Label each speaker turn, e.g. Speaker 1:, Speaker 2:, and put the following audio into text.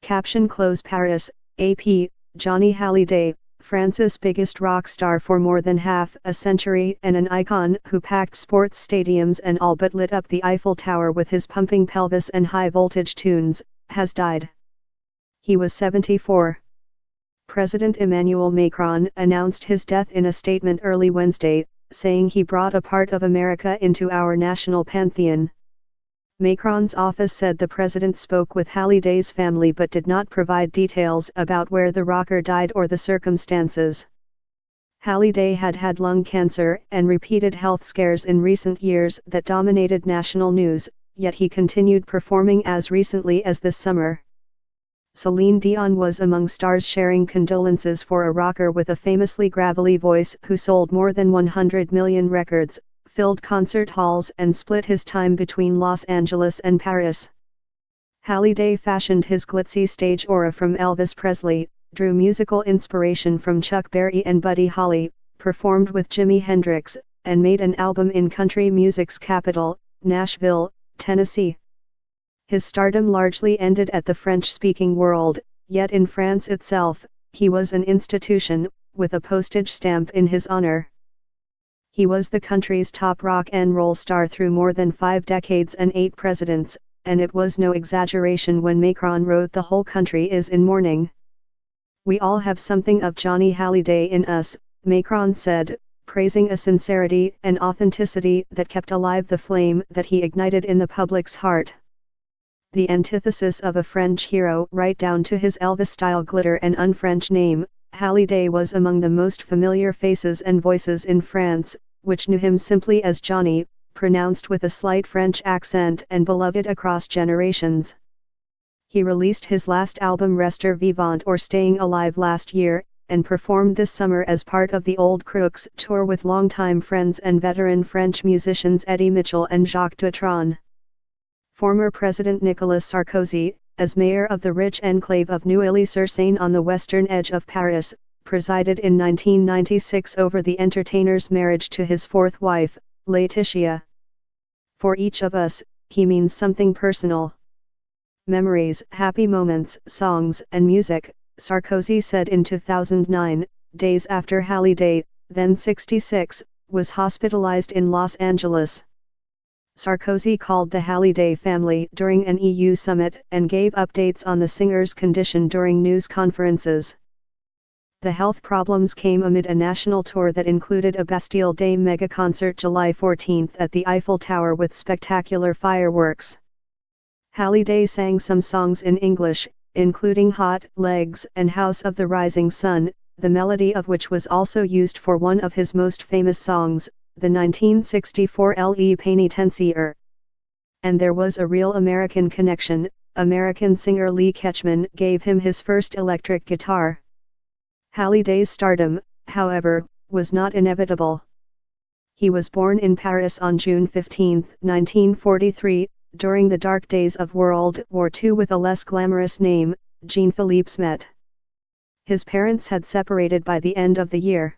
Speaker 1: Caption Close Paris, AP, Johnny Hallyday, France's biggest rock star for more than half a century and an icon who packed sports stadiums and all but lit up the Eiffel Tower with his pumping pelvis and high-voltage tunes, has died. He was 74. President Emmanuel Macron announced his death in a statement early Wednesday, saying he brought a part of America into our national pantheon. Macron's office said the president spoke with Halliday's family but did not provide details about where the rocker died or the circumstances. Hallyday had had lung cancer and repeated health scares in recent years that dominated national news, yet he continued performing as recently as this summer. Celine Dion was among stars sharing condolences for a rocker with a famously gravelly voice who sold more than 100 million records, filled concert halls and split his time between Los Angeles and Paris. Hallyday fashioned his glitzy stage aura from Elvis Presley, drew musical inspiration from Chuck Berry and Buddy Holly, performed with Jimi Hendrix, and made an album in country music's capital, Nashville, Tennessee. His stardom largely ended at the French-speaking world, yet in France itself, he was an institution, with a postage stamp in his honor. He was the country's top rock and roll star through more than 5 decades and 8 presidents, and it was no exaggeration when Macron wrote the whole country is in mourning. We all have something of Johnny Hallyday in us, Macron said, praising a sincerity and authenticity that kept alive the flame that he ignited in the public's heart. The antithesis of a French hero right down to his Elvis-style glitter and un-French name, Hallyday was among the most familiar faces and voices in France, which knew him simply as Johnny, pronounced with a slight French accent and beloved across generations. He released his last album Rester Vivant or Staying Alive last year, and performed this summer as part of the Old Crooks tour with longtime friends and veteran French musicians Eddie Mitchell and Jacques Dutronc. Former President Nicolas Sarkozy, as mayor of the rich enclave of Neuilly-sur-Seine on the western edge of Paris, presided in 1996 over the entertainer's marriage to his fourth wife, Laetitia. For each of us, he means something personal. Memories, happy moments, songs, and music, Sarkozy said in 2009, days after Hallyday, then 66, was hospitalized in Los Angeles. Sarkozy called the Hallyday family during an EU summit and gave updates on the singer's condition during news conferences. The health problems came amid a national tour that included a Bastille Day mega concert July 14 at the Eiffel Tower with spectacular fireworks. Hallyday sang some songs in English, including Hot Legs and House of the Rising Sun, the melody of which was also used for one of his most famous songs, the 1964 Le Pénitentiaire. And there was a real American connection. American singer Lee Ketchman gave him his first electric guitar. Halliday's stardom, however, was not inevitable. He was born in Paris on June 15, 1943, during the dark days of World War II with a less glamorous name, Jean-Philippe Smet. His parents had separated by the end of the year.